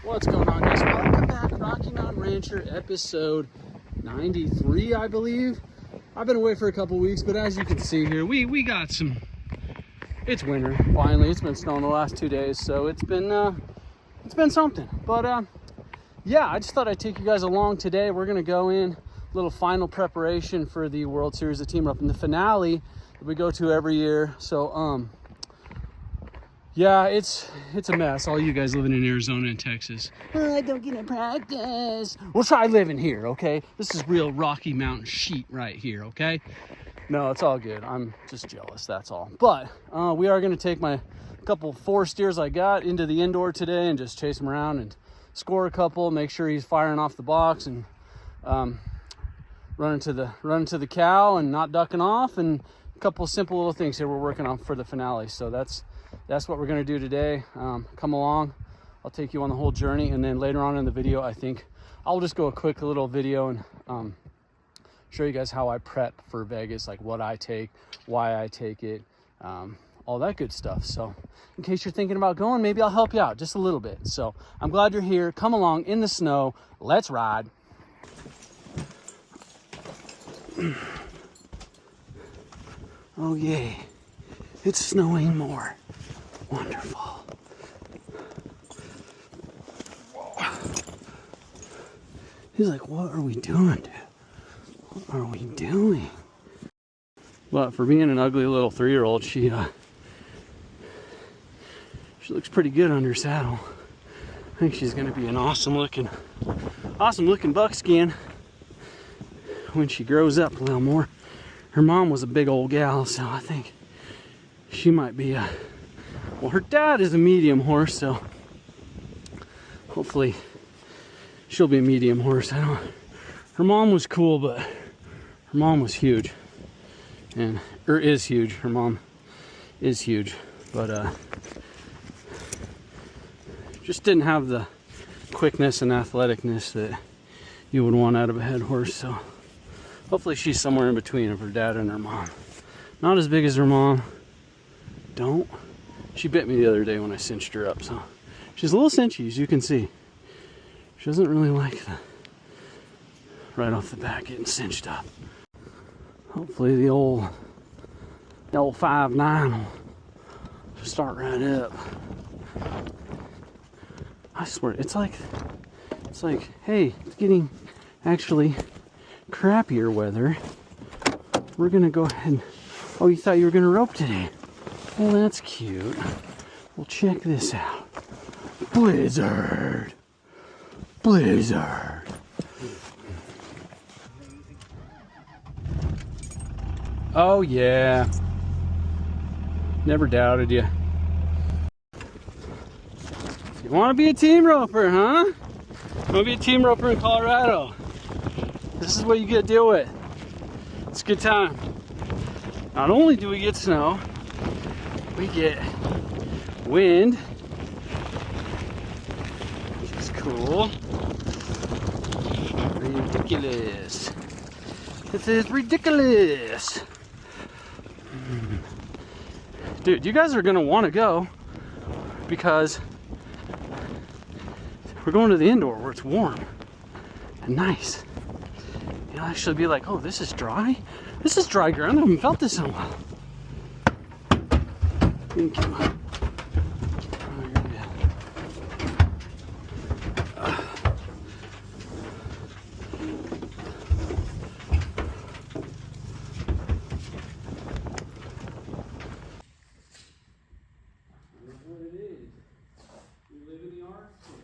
What's going on, guys? Welcome back, Rocky Mountain Rancher, episode 93, I believe. I've been away for a couple weeks, but as you can see here, we got some. It's winter finally. It's been snowing the last 2 days, so it's been something. But yeah, I just thought I'd take you guys along today. We're gonna go in a little final preparation for the World Series of Team Rope and the finale that we go to every year. So yeah, it's a mess. All you guys living in Arizona and Texas. I don't get to practice. We'll try living here, okay? This is real Rocky Mountain sheet right here, okay? No, it's all good. I'm just jealous, that's all. But we are going to take my couple 4 steers I got into the indoor today and just chase him around and score a couple, make sure he's firing off the box and running to the cow and not ducking off, and a couple simple little things here we're working on for the finale. So that's what we're going to do today. Come along, I'll take you on the whole journey, and then later on in the video I think I'll just go a quick little video and show you guys how I prep for Vegas, like what I take, why I take it, all that good stuff. So in case you're thinking about going, maybe I'll help you out just a little bit. So I'm glad you're here. Come along in the snow. Let's ride. Oh yay, it's snowing more. Wonderful. He's like, what are we doing, dude? What are we doing? But for being an ugly little 3-year-old, she looks pretty good under saddle. I think she's gonna be an awesome looking buckskin when she grows up a little more. Her mom was a big old gal, so I think she might be well, her dad is a medium horse, so hopefully she'll be a medium horse. Her mom was cool, but her mom was huge, is huge. Her mom is huge, but just didn't have the quickness and athleticness that you would want out of a head horse. So hopefully she's somewhere in between of her dad and her mom. Not as big as her mom. She bit me the other day when I cinched her up, so she's a little cinchy, as you can see. She doesn't really like the right off the bat getting cinched up. Hopefully the old 5'9" will start right up. I swear, it's like, hey, it's getting actually crappier weather. We're gonna go ahead. Oh, you thought you were gonna rope today? Well, that's cute. Well, check this out. Blizzard. Oh, yeah. Never doubted you. You want to be a team roper, huh? You want to be a team roper in Colorado? This is what you get to deal with. It's a good time. Not only do we get snow, we get wind, which is cool. Ridiculous. This is ridiculous. Dude, you guys are gonna want to go because we're going to the indoor where it's warm and nice. You'll actually be like, oh, this is dry? This is dry ground. I haven't felt this in a while. Thank you. Oh, you're good. That's what it is. We live in the Arctic.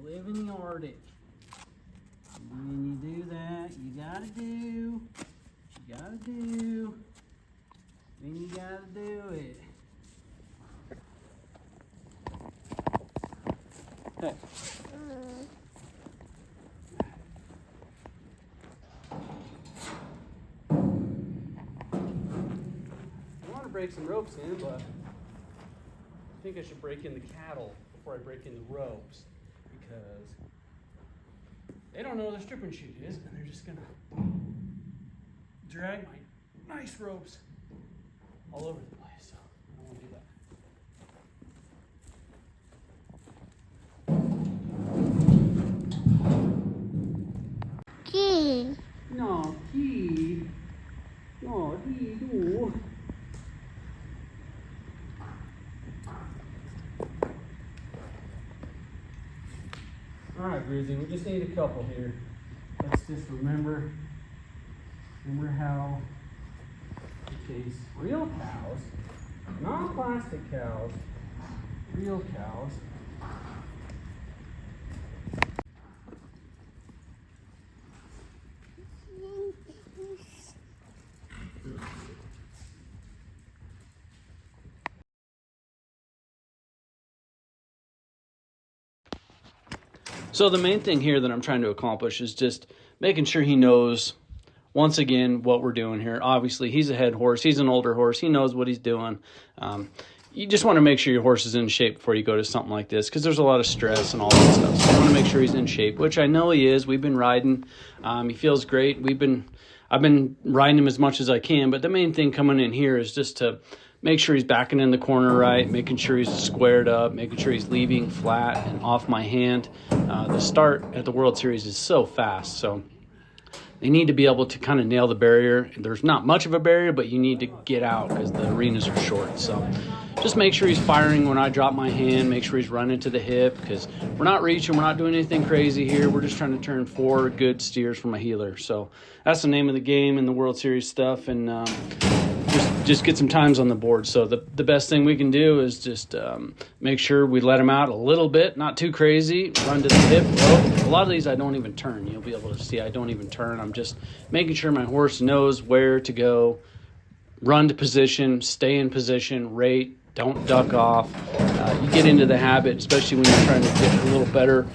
Live in the Arctic. And when you do that, you gotta do what you gotta do. Then you gotta do it. Hey. I want to break some ropes in, but I think I should break in the cattle before I break in the ropes, because They don't know where the stripping chute is, and they're just gonna drag my nice ropes all over the place. So I don't want to do that. Key. No, key. No, key, do. All right, Grizzy, we just need a couple here. Let's just remember how to chase real cows, not plastic cows, real cows. So the main thing here that I'm trying to accomplish is just making sure he knows, once again, what we're doing here. Obviously, he's a head horse. He's an older horse. He knows what he's doing. You just want to make sure your horse is in shape before you go to something like this, because there's a lot of stress and all that stuff. So you want to make sure he's in shape, which I know he is. We've been riding. He feels great. I've been riding him as much as I can, but the main thing coming in here is just to make sure he's backing in the corner right, making sure he's squared up, making sure he's leaving flat and off my hand. The start at the World Series is so fast, so they need to be able to kind of nail the barrier. There's not much of a barrier, but you need to get out because the arenas are short. So just make sure he's firing when I drop my hand, make sure he's running to the hip, because we're not reaching, we're not doing anything crazy here. We're just trying to turn 4 good steers from a heeler. So that's the name of the game in the World Series stuff, and just get some times on the board. So the best thing we can do is just make sure we let him out a little bit, not too crazy, run to the hip. Well, a lot of these I don't even turn. You'll be able to see I don't even turn. I'm just making sure my horse knows where to go, run to position, stay in position, rate, don't duck off. You get into the habit, especially when you're trying to get a little better,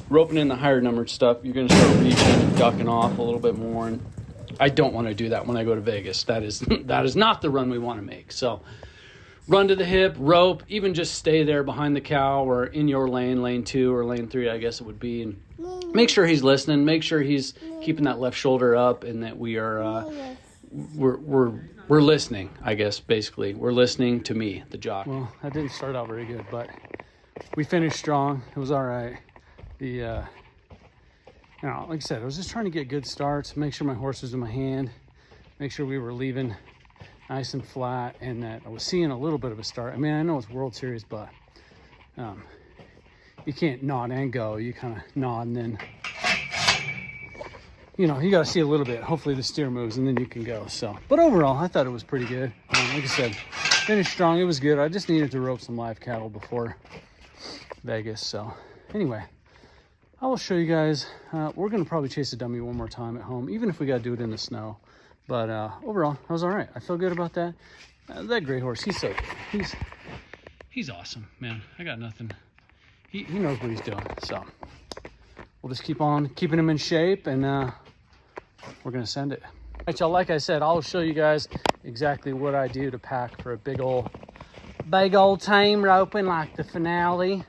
roping in the higher numbered stuff, you're going to start reaching and ducking off a little bit more. And I don't want to do that when I go to Vegas. That is not the run we want to make. So run to the hip, rope, even just stay there behind the cow or in your lane, lane 2 or lane 3, I guess it would be. And make sure he's listening. Make sure he's keeping that left shoulder up, and that we are we're listening, I guess, basically. We're listening to me, the jock. Well, that didn't start out very good, but we finished strong. It was all right. Like I said, I was just trying to get good starts, make sure my horse was in my hand, make sure we were leaving nice and flat, and that I was seeing a little bit of a start. I mean, I know it's World Series, but you can't nod and go. You kind of nod and then, you got to see a little bit. Hopefully the steer moves and then you can go. So, but overall, I thought it was pretty good. Like I said, finished strong. It was good. I just needed to rope some live cattle before Vegas. So anyway, I will show you guys. We're going to probably chase a dummy one more time at home, even if we got to do it in the snow. But overall, I was all right. I feel good about that. That gray horse, he's so good. He's awesome, man. I got nothing. He knows what he's doing. So we'll just keep on keeping him in shape, and we're going to send it. All right, y'all, like I said, I'll show you guys exactly what I do to pack for a big old team roping like the finale.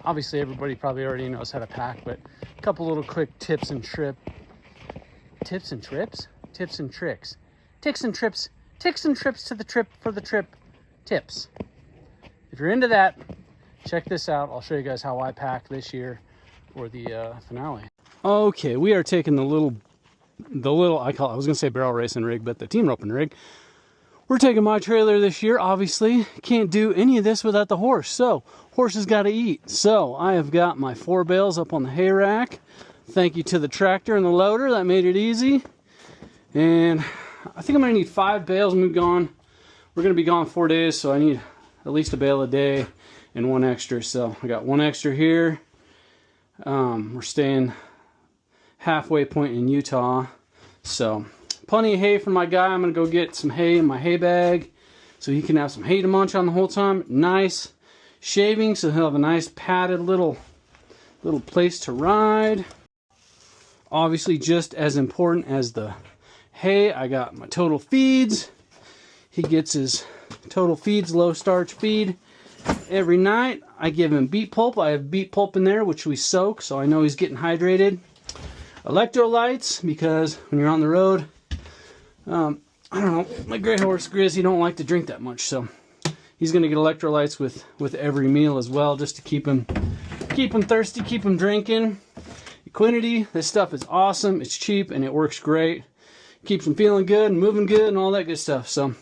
Obviously, everybody probably already knows how to pack, but a couple little quick tips and tricks. Ticks and trips to the trip for the trip tips. If you're into that, check this out. I'll show you guys how I pack this year for the finale. Okay, we are taking the little I was going to say barrel racing rig, but the team roping rig. We're taking my trailer this year. Obviously, can't do any of this without the horse. So, horse has got to eat. So, I have got my 4 bales up on the hay rack. Thank you to the tractor and the loader. That made it easy. And I think I'm going to need 5 bales. We're going to be gone 4 days, so I need at least a bale a day and 1 extra. So, I got 1 extra here. We're staying halfway point in Utah. So, plenty of hay for my guy. I'm going to go get some hay in my hay bag so he can have some hay to munch on the whole time. Nice shaving, so he'll have a nice padded little place to ride. Obviously, just as important as the hay, I got my Total Feeds. He gets his Total Feeds low starch feed every night. I give him beet pulp. I have beet pulp in there, which we soak, so I know he's getting hydrated. Electrolytes, because when you're on the road, I don't know, my gray horse Grizz, he don't like to drink that much, so he's going to get electrolytes with every meal as well, just to keep him thirsty, keep him drinking. Equinety, this stuff is awesome. It's cheap and it works great. Keeps him feeling good and moving good and all that good stuff. So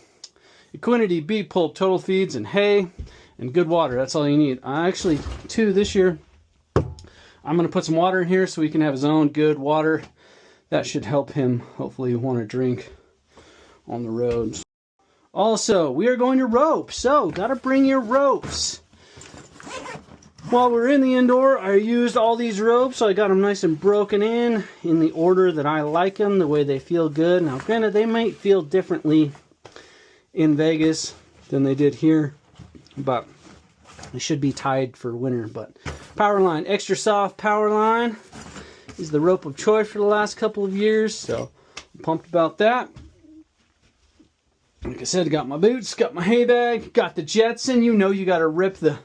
Equinety, beet pulp, total feeds, and hay, and good water. That's all you need. I actually, too, this year, I'm going to put some water in here so he can have his own good water. That should help him hopefully want to drink on the roads. Also, we are going to rope, so gotta bring your ropes. While we're in the indoor, I used all these ropes, so I got them nice and broken in the order that I like them, the way they feel good. Now, granted, they might feel differently in Vegas than they did here, but they should be tied for winter. But Powerline, extra soft Powerline is the rope of choice for the last couple of years, so I'm pumped about that. Like I said, got my boots, got my hay bag, got the Jetson. You know you got to rip the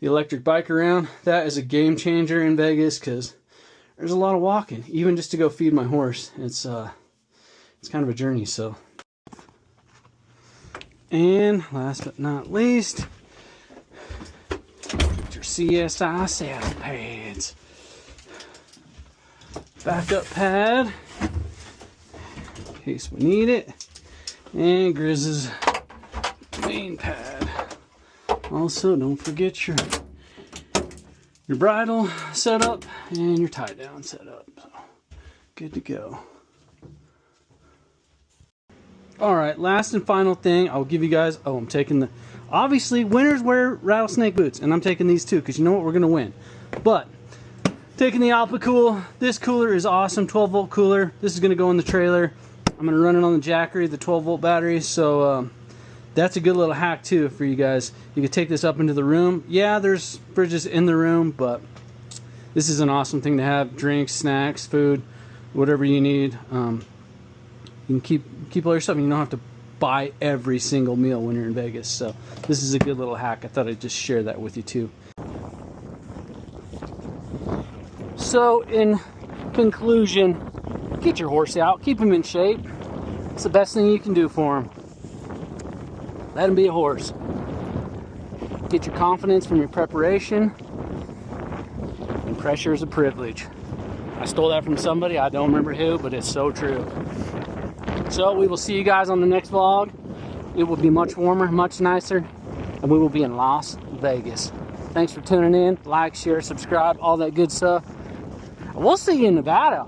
electric bike around. That is a game changer in Vegas because there's a lot of walking, even just to go feed my horse. It's kind of a journey. So, and last but not least, your CSI saddle pads. Backup pad in case we need it. And Grizz's main pad. Also, don't forget your bridle setup and your tie down setup. So, good to go. Alright, last and final thing, I'll give you guys, I'm taking the, obviously winners wear rattlesnake boots, and I'm taking these too, because you know what, we're going to win. But, taking the Alpicool, this cooler is awesome, 12 volt cooler. This is going to go in the trailer. I'm going to run it on the Jackery, the 12 volt battery, so that's a good little hack too for you guys. You can take this up into the room. Yeah, there's fridges in the room, but this is an awesome thing to have. Drinks, snacks, food, whatever you need. You can keep all your stuff, and you don't have to buy every single meal when you're in Vegas. So this is a good little hack. I thought I'd just share that with you too. So in conclusion, get your horse out, keep him in shape. It's the best thing you can do for him. Let him be a horse. Get your confidence from your preparation. And pressure is a privilege. I stole that from somebody, I don't remember who, but it's so true. So we will see you guys on the next vlog. It will be much warmer, much nicer, and we will be in Las Vegas. Thanks for tuning in. Like, share, subscribe, all that good stuff. We'll see you in Nevada.